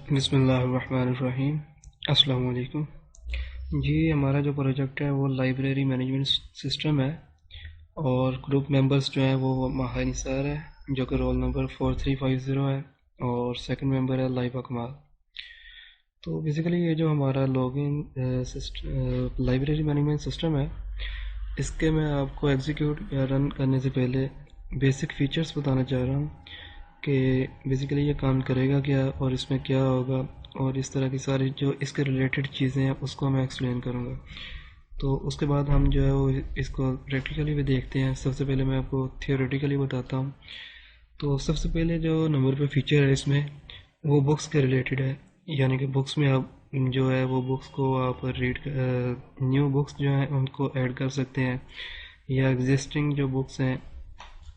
बिस्मिल्लाहिर्रहमानिर्रहीम। अस्सलाम वालेकुम जी। हमारा जो प्रोजेक्ट है वो लाइब्रेरी मैनेजमेंट सिस्टम है और ग्रुप मेंबर्स जो हैं वो माहा निसार है जो कि रोल नंबर 4350 है और सेकंड मेंबर है लाइबा कमाल। तो बेसिकली ये जो हमारा लॉगिन लाइब्रेरी मैनेजमेंट सिस्टम है, इसके मैं आपको एग्जीक्यूट या रन करने से पहले बेसिक फीचर्स बताना चाह रहा हूँ कि बेसिकली ये काम करेगा क्या और इसमें क्या होगा, और इस तरह की सारी जो इसके रिलेटेड चीज़ें हैं उसको मैं एक्सप्लेन करूँगा। तो उसके बाद हम जो है वो इसको प्रैक्टिकली भी देखते हैं। सबसे पहले मैं आपको थियोरेटिकली बताता हूँ। तो सबसे पहले जो नंबर पे फीचर है इसमें वो बुक्स के रिलेटेड है, यानी कि बुक्स में आप जो है वो बुक्स को आप रीड न्यू बुक्स जो हैं उनको ऐड कर सकते हैं या एग्जिस्टिंग जो बुक्स हैं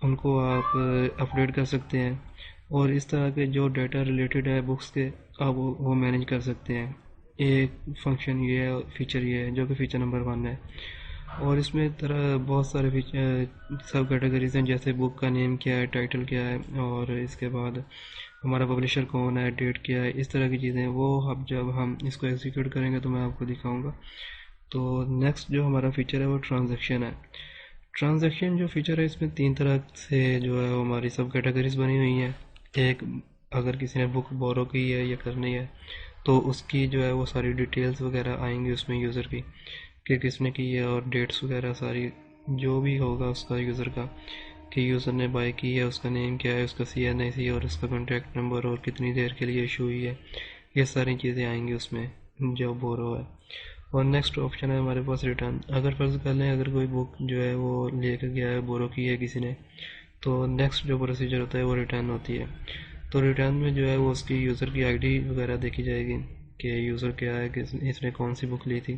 उनको आप अपडेट कर सकते हैं, और इस तरह के जो डाटा रिलेटेड है बुक्स के आप वो मैनेज कर सकते हैं। एक फंक्शन ये है, फीचर ये है जो कि फीचर नंबर 1 है। और इसमें तरह बहुत सारे फीचर सब कैटेगरीज हैं, जैसे बुक का नेम क्या है, टाइटल क्या है, और इसके बाद हमारा पब्लिशर कौन है, डेट क्या है, इस तरह की चीज़ें वो अब जब हम इसको एग्जीक्यूट करेंगे तो मैं आपको दिखाऊंगा। तो नेक्स्ट जो हमारा फीचर है वो ट्रांजैक्शन है। ट्रांजैक्शन जो फीचर है इसमें 3 तरह से जो है वो हमारी सब कैटेगरीज बनी हुई हैं। एक, अगर किसी ने बुक बोरो की है या करनी है तो उसकी जो है वो सारी डिटेल्स वगैरह आएंगी उसमें यूज़र की कि किसने की है, और डेट्स वगैरह सारी जो भी होगा उसका यूज़र का कि यूज़र ने बाय की है, उसका नेम क्या है, उसका CNIC और उसका कॉन्टैक्ट नंबर और कितनी देर के लिए इशू हुई है, ये सारी चीज़ें आएंगी उसमें जो बोरो है। और नेक्स्ट ऑप्शन है हमारे पास रिटर्न। अगर फ़र्ज़ कर लें अगर कोई बुक जो है वो लेकर गया है, बोरो की है किसी ने, तो नेक्स्ट जो प्रोसीजर होता है वो रिटर्न होती है। तो रिटर्न में जो है वो उसकी यूज़र की आईडी वगैरह देखी जाएगी कि यूज़र क्या है, कि इसने कौन सी बुक ली थी,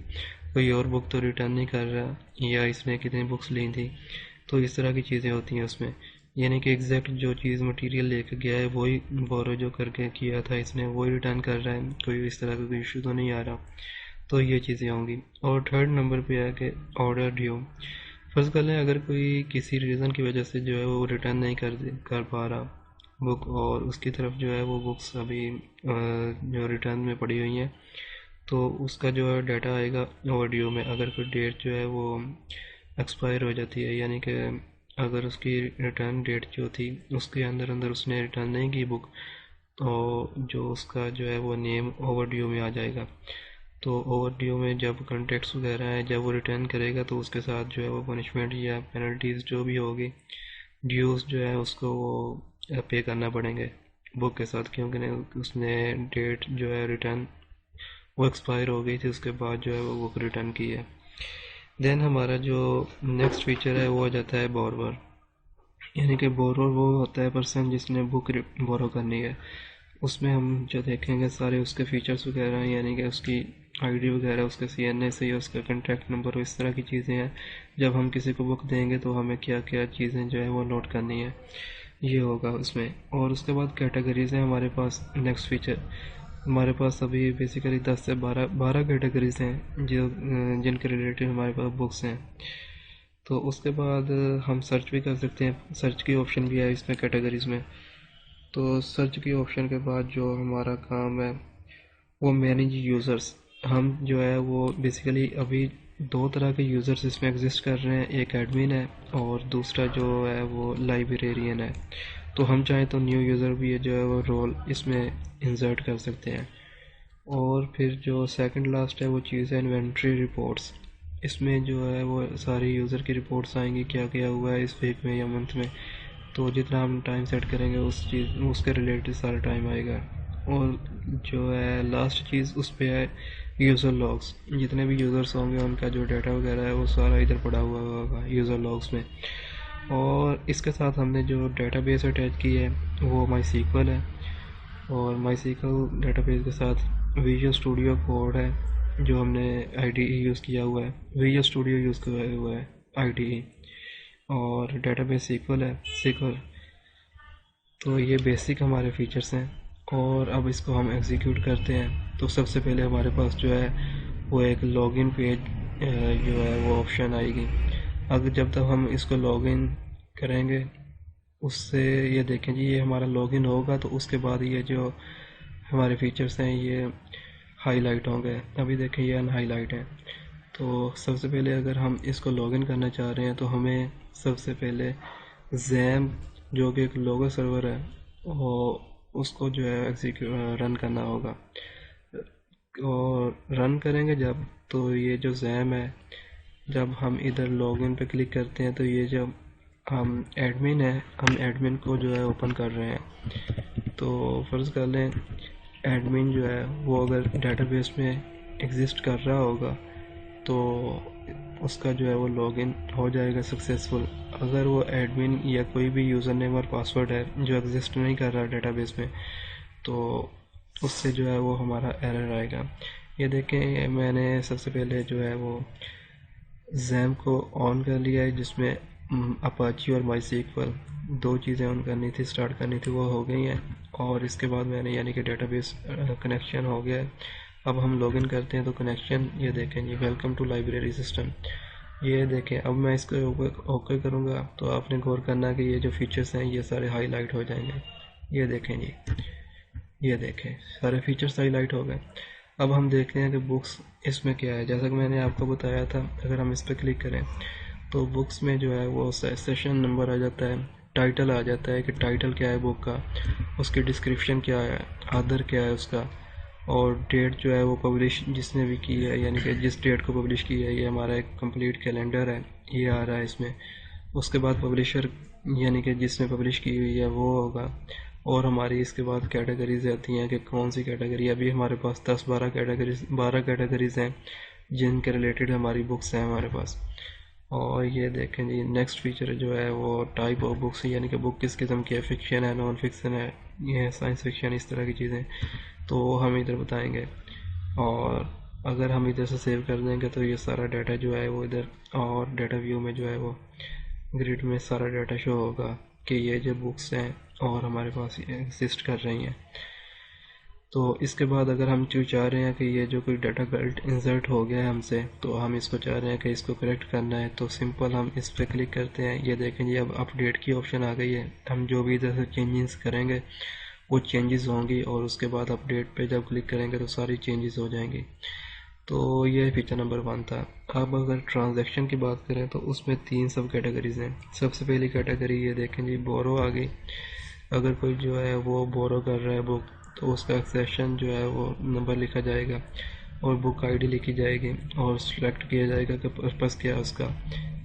कोई और बुक तो रिटर्न नहीं कर रहा, या इसने कितनी बुक्स ली थी। तो इस तरह की चीज़ें होती हैं उसमें, यानी कि एग्जैक्ट जो चीज़ मटेरियल लेकर गया है वही बोरो जो करके किया था इसने वही रिटर्न कर रहा है, कोई इस तरह का कोई इशू तो नहीं आ रहा। तो ये चीज़ें होंगी। और थर्ड नंबर पे है कि ऑर्डर ड्यू। फर्ज कर लें अगर कोई किसी रीज़न की वजह से जो है वो रिटर्न नहीं कर पा रहा बुक, और उसकी तरफ जो है वो बुक्स अभी जो रिटर्न में पड़ी हुई हैं, तो उसका जो है डाटा आएगा ओवर ड्यू में। अगर कोई डेट जो है वो एक्सपायर हो जाती है, यानी कि अगर उसकी रिटर्न डेट जो थी उसके अंदर अंदर उसने रिटर्न नहीं की बुक, तो जो उसका जो है वो नेम ओवर ड्यू में आ जाएगा। तो ओवर ड्यू में जब कॉन्ट्रैक्ट्स वगैरह हैं जब वो रिटर्न करेगा तो उसके साथ जो है वो पनिशमेंट या पेनल्टीज़ जो भी होगी, ड्यूज़ जो है उसको वो पे करना पड़ेंगे बुक के साथ, क्योंकि उसने डेट जो है रिटर्न वो एक्सपायर हो गई थी, उसके बाद जो है वो बुक रिटर्न की है। देन हमारा जो नेक्स्ट फीचर है वो आ जाता है बोरोवर, यानी कि बोरोवर वो होता है पर्सन जिसने बुक बोरो करनी है। उसमें हम जो देखेंगे सारे उसके फीचर्स वगैरह, यानी कि उसकी आईडी वगैरह, उसका CNIC, उसका कॉन्टैक्ट नंबर, इस तरह की चीज़ें हैं। जब हम किसी को बुक देंगे तो हमें क्या क्या चीज़ें जो है वो नोट करनी है, ये होगा उसमें। और उसके बाद कैटेगरीज हैं हमारे पास। नेक्स्ट फीचर हमारे पास अभी बेसिकली 10 से 12 कैटेगरीज हैं जो जिनके रिलेटेड हमारे पास बुक्स हैं। तो उसके बाद हम सर्च भी कर सकते हैं, सर्च की ऑप्शन भी है इसमें कैटेगरीज में। तो सर्च की ऑप्शन के बाद जो हमारा काम है वो मैनेज यूज़र्स। हम जो है वो बेसिकली अभी 2 तरह के यूज़र्स इसमें एग्जिस्ट कर रहे हैं, एक एडमिन है और दूसरा जो है वो लाइब्रेरियन है। तो हम चाहें तो न्यू यूज़र भी जो है वो रोल इसमें इंसर्ट कर सकते हैं। और फिर जो सेकंड लास्ट है वो चीज़ है इन्वेंट्री रिपोर्ट्स। इसमें जो है वो सारी यूज़र की रिपोर्ट्स आएंगी, क्या क्या हुआ है इस वीक में या मंथ में। तो जितना हम टाइम सेट करेंगे उस चीज़ उसके रिलेटेड सारा टाइम आएगा। और जो है लास्ट चीज़ उस पर है यूज़र लॉग्स। जितने भी यूज़र्स होंगे उनका जो डाटा वगैरह है वो सारा इधर पड़ा हुआ होगा यूज़र लॉग्स में। और इसके साथ हमने जो डेटाबेस अटैच की है वो MySQL है, और MySQL डेटाबेस के साथ विजुअल स्टूडियो कोड है जो हमने IDE यूज़ किया हुआ है, विजुअल स्टूडियो यूज़ किया हुआ है IDE, और डेटाबेस SQL। तो ये बेसिक हमारे फीचर्स हैं। और अब इसको हम एग्जीक्यूट करते हैं। तो सबसे पहले हमारे पास जो है वो एक लॉगिन पेज जो है वो ऑप्शन आएगी। अगर जब तक हम इसको लॉगिन करेंगे उससे ये देखें जी ये हमारा लॉगिन होगा तो उसके बाद ये जो हमारे फीचर्स हैं ये हाईलाइट होंगे। अभी देखें ये अनहाईलाइट है। तो सबसे पहले अगर हम इसको लॉगिन करना चाह रहे हैं तो हमें सबसे पहले जैम जो कि एक लोगो सर्वर है वो उसको जो है रन करना होगा। और रन करेंगे जब, तो ये जो जैम है, जब हम इधर लॉगिन पे क्लिक करते हैं तो ये जब हम एडमिन है, हम एडमिन को जो है ओपन कर रहे हैं। तो फ़र्ज़ कर लें एडमिन जो है वो अगर डेटाबेस में एग्ज़िस्ट कर रहा होगा तो उसका जो है वो लॉगिन हो जाएगा सक्सेसफुल। अगर वो एडमिन या कोई भी यूज़र नेम और पासवर्ड है जो एग्ज़िस्ट नहीं कर रहा डेटाबेस में, तो उससे जो है वो हमारा एरर आएगा। ये देखें मैंने सबसे पहले जो है वो जैम को ऑन कर लिया है, जिसमें अपाची और माई सीक्वल दो चीज़ें ऑन करनी थी, स्टार्ट करनी थी, वो हो गई हैं। और इसके बाद मैंने यानी कि डेटाबेस कनेक्शन हो गया है। अब हम लॉगिन करते हैं तो कनेक्शन ये देखें जी, वेलकम टू लाइब्रेरी सिस्टम। ये देखें अब मैं इसको ओके करूँगा तो आपने गौर करना कि ये जो फीचर्स हैं ये सारे हाईलाइट हो जाएंगे। ये देखें जी, ये देखें सारे फीचर्स हाईलाइट हो गए। अब हम देखते हैं कि बुक्स इसमें क्या है। जैसा कि मैंने आपको बताया था, अगर हम इस पर क्लिक करें तो बुक्स में जो है वो सेशन नंबर आ जाता है, टाइटल आ जाता है कि टाइटल क्या है बुक का, उसकी डिस्क्रिप्शन क्या है, आदर क्या है उसका, और डेट जो है वो पब्लिश जिसने भी की है, यानी कि जिस डेट को पब्लिश की है, ये हमारा एक कंप्लीट कैलेंडर है, ये आ रहा है इसमें। उसके बाद पब्लिशर यानी कि जिसने पब्लिश की हुई है वो होगा। और हमारी इसके बाद कैटेगरीज आती हैं कि कौन सी कैटेगरी। अभी हमारे पास 12 कैटेगरीज हैं जिनके रिलेटेड हमारी बुक्स हैं हमारे पास। और ये देखें जी, नेक्स्ट फीचर जो है वो टाइप ऑफ बुक्स, यानी कि बुक किस किस्म की है, फिक्शन है, नॉन फिक्शन है, ये साइंस फिक्शन, इस तरह की चीज़ें तो हम इधर बताएंगे। और अगर हम इधर से सेव कर देंगे तो ये सारा डाटा जो है वो इधर, और डाटा व्यू में जो है वो ग्रिड में सारा डाटा शो होगा कि ये जो बुक्स हैं और हमारे पास एग्जिस्ट कर रही हैं। तो इसके बाद अगर हम जो चाह रहे हैं कि ये जो कोई डाटा गलत इंसर्ट हो गया है हमसे, तो हम इसको चाह रहे हैं कि इसको करेक्ट करना है, तो सिंपल हम इस पर क्लिक करते हैं। ये देखें जी, अब अपडेट की ऑप्शन आ गई है। हम जो भी इधर से चेंजेस करेंगे वो चेंजेस होंगी, और उसके बाद अपडेट पे जब क्लिक करेंगे तो सारी चेंजेस हो जाएंगी। तो ये फीचर नंबर 1 था। अब अगर ट्रांजैक्शन की बात करें तो उसमें 3 सब कैटेगरीज हैं। सबसे पहली कैटेगरी ये देखें जी, बोरो आ गई। अगर कोई जो है वो बोरो कर रहा है बुक, तो उसका एक्सेशन जो है वो नंबर लिखा जाएगा और बुक आईडी लिखी जाएगी, और सिलेक्ट किया जाएगा कि पर्पस क्या है उसका,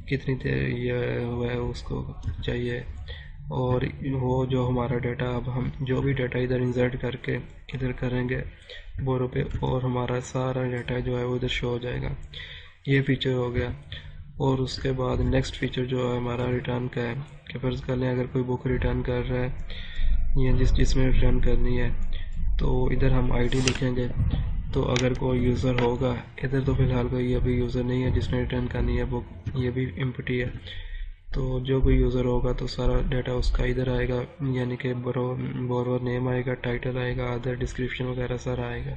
कितनी देर ये हुआ है उसको चाहिए। और वो जो हमारा डाटा, अब हम जो भी डाटा इधर इंसर्ट करके इधर करेंगे बोरो पे, और हमारा सारा डाटा जो है वो इधर शो हो जाएगा। ये फीचर हो गया। और उसके बाद नेक्स्ट फीचर जो है हमारा रिटर्न का है कि फ़र्ज़ कर लें अगर कोई बुक रिटर्न कर रहा है या जिसमें रिटर्न करनी है, तो इधर हम आईडी लिखेंगे। तो अगर कोई यूज़र होगा इधर, तो फ़िलहाल कोई अभी यूज़र नहीं है जिसने रिटर्न करनी है बुक, ये भी एम्प्टी है। तो जो कोई यूज़र होगा तो सारा डाटा उसका इधर आएगा, यानी कि बोरोवर नेम आएगा, टाइटल आएगा, अदर डिस्क्रिप्शन वगैरह सारा आएगा।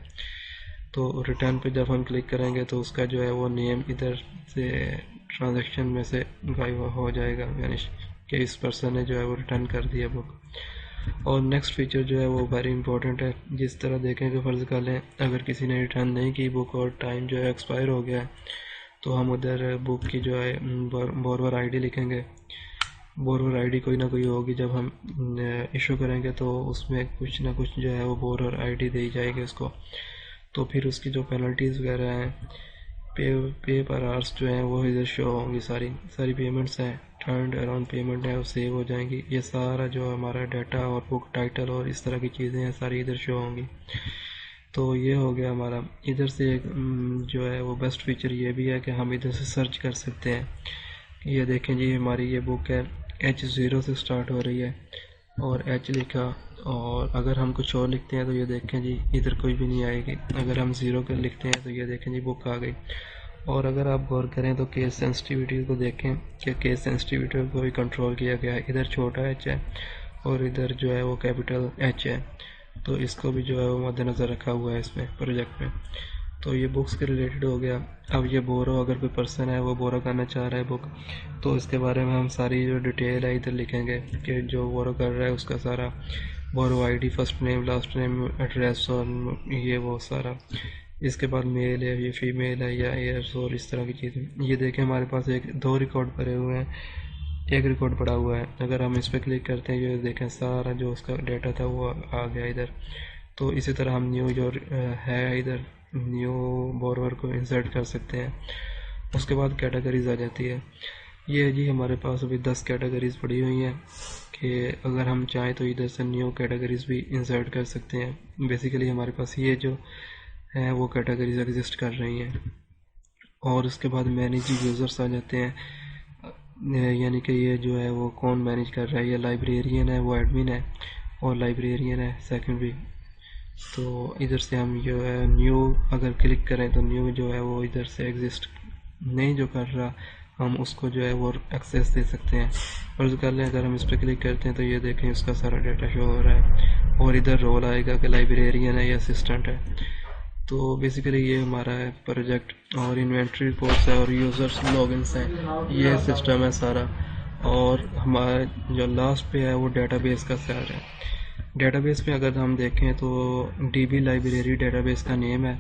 तो रिटर्न पे जब हम क्लिक करेंगे तो उसका जो है वो नेम इधर से ट्रांजैक्शन में से गायब हो जाएगा, यानी कि इस पर्सन ने जो है वो रिटर्न कर दिया बुक। और नेक्स्ट फीचर जो है वो वेरी इंपॉर्टेंट है। जिस तरह देखें कि फ़र्ज़ कर लें अगर किसी ने रिटर्न नहीं की बुक और टाइम जो है एक्सपायर हो गया है, तो हम उधर बुक की जो है बोरवर आईडी लिखेंगे। बोरवर आईडी कोई ना कोई होगी, जब हम इशू करेंगे तो उसमें कुछ ना कुछ जो है वो बोरवर आईडी दी जाएगी उसको। तो फिर उसकी जो पेनल्टीज़ वगैरह हैं, पे पर आवर्स जो हैं वो इधर शो होंगी, सारी सारी पेमेंट्स हैं, टर्न अराउंड पेमेंट है वो सेव हो जाएंगी। ये सारा जो हमारा डाटा और बुक टाइटल और इस तरह की चीज़ें हैं सारी इधर शो होंगी। तो ये हो गया हमारा। इधर से एक जो है वो बेस्ट फीचर ये भी है कि हम इधर से सर्च कर सकते हैं। ये देखें जी, हमारी ये बुक है H0 से स्टार्ट हो रही है और H लिखा, और अगर हम कुछ और लिखते हैं तो ये देखें जी इधर कोई भी नहीं आएगी। अगर हम 0 कर लिखते हैं तो ये देखें जी बुक आ गई। और अगर आप गौर करें तो केस सेंसिटिविटी को देखें कि केस सेंसिटिविटी को भी कंट्रोल किया गया है। इधर छोटा h है और इधर जो है वो कैपिटल H है, तो इसको भी जो है वो मद्देनज़र रखा हुआ है इसमें प्रोजेक्ट में। तो ये बुक्स के रिलेटेड हो गया। अब ये बोरो, अगर कोई पर्सन है वो बोरो करना चाह रहा है बुक, तो इसके बारे में हम सारी जो डिटेल है इधर लिखेंगे कि जो बोरो कर रहा है उसका सारा borrow ID, first name, last name, address और ये वो सारा। इसके बाद मेल है, ये फीमेल है या एयर्स और इस तरह की चीज़ें। ये देखें हमारे पास दो रिकॉर्ड पड़े हुए हैं, एक रिकॉर्ड पड़ा हुआ है। अगर हम इस पर क्लिक करते हैं, ये देखें सारा जो उसका डाटा था वो आ गया इधर। तो इसी तरह हम न्यू जो है इधर न्यू बोरोवर को इंसर्ट कर सकते हैं। उसके बाद कैटेगरीज आ जाती है। ये है जी हमारे पास अभी 10 कैटेगरीज पड़ी हुई हैं कि अगर हम चाहें तो इधर से न्यू कैटेगरीज भी इंसर्ट कर सकते हैं। बेसिकली हमारे पास ये जो है वो कैटेगरीज एग्जिस्ट कर रही हैं। और उसके बाद मैनेज यूज़र्स आ जाते हैं, यानी कि ये जो है वो कौन मैनेज कर रहा है। ये लाइब्रेरियन है, वो एडमिन है, और लाइब्रेरियन है सेकेंडरी। तो इधर से हम जो है न्यू अगर क्लिक करें तो न्यू जो है वो इधर से एग्जिस्ट नहीं जो कर रहा, हम उसको जो है वो एक्सेस दे सकते हैं। फर्ज कर लें अगर हम इस पर क्लिक करते हैं तो ये देखें उसका सारा डाटा शो हो रहा है, और इधर रोल आएगा कि लाइब्रेरियन है या असिस्टेंट है। तो बेसिकली ये हमारा है प्रोजेक्ट, और इन्वेंट्री रिपोर्ट्स है और यूज़र्स लॉगिन्स हैं, ये सिस्टम है सारा। और हमारा जो लास्ट पे है वो डेटाबेस का सार है। डेटाबेस पे अगर हम देखें तो डीबी लाइब्रेरी डेटाबेस का नेम है।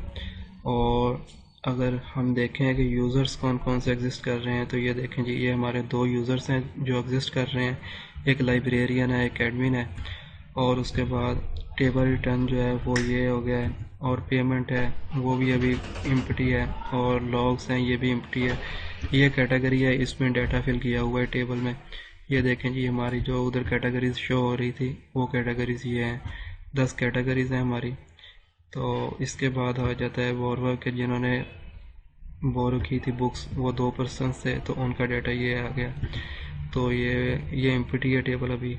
और अगर हम देखें कि यूज़र्स कौन कौन से एग्जिस्ट कर रहे हैं तो ये देखें जी, ये हमारे दो यूज़र्स हैं जो एग्जिस्ट कर रहे हैं, एक लाइब्रेरियन है, एक एडमिन है। और उसके बाद टेबल रिटर्न जो है वो ये हो गया है, और पेमेंट है वो भी अभी एम्प्टी है, और लॉग्स हैं ये भी एम्प्टी है। ये कैटेगरी है, इसमें डाटा फिल किया हुआ है टेबल में। ये देखें जी हमारी जो उधर कैटेगरीज शो हो रही थी वो कैटेगरीज ये हैं, 10 कैटेगरीज हैं हमारी। तो इसके बाद आ जाता है बोरवर के जिन्होंने बोरो की थी बुक्स, वो 2 पर्सन थे तो उनका डाटा ये आ गया। तो ये एम्प्टी है टेबल अभी,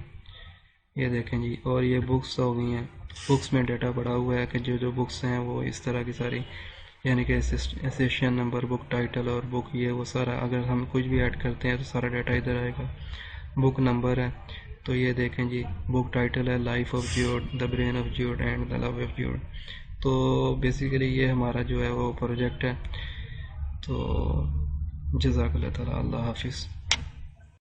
ये देखें जी। और ये बुक्स हो गई हैं, बुक्स में डाटा पड़ा हुआ है कि जो जो बुक्स हैं वो इस तरह की सारी, यानी कि सेशन नंबर, बुक टाइटल और बुक ये वो सारा। अगर हम कुछ भी ऐड करते हैं तो सारा डाटा इधर आएगा। बुक नंबर है, तो ये देखें जी बुक टाइटल है life of Jude, the brain of Jude and the love of Jude. तो बेसिकली ये हमारा जो है वो प्रोजेक्ट है। तो जज़ाकल्लाह ताला, अल्लाह हाफिज़।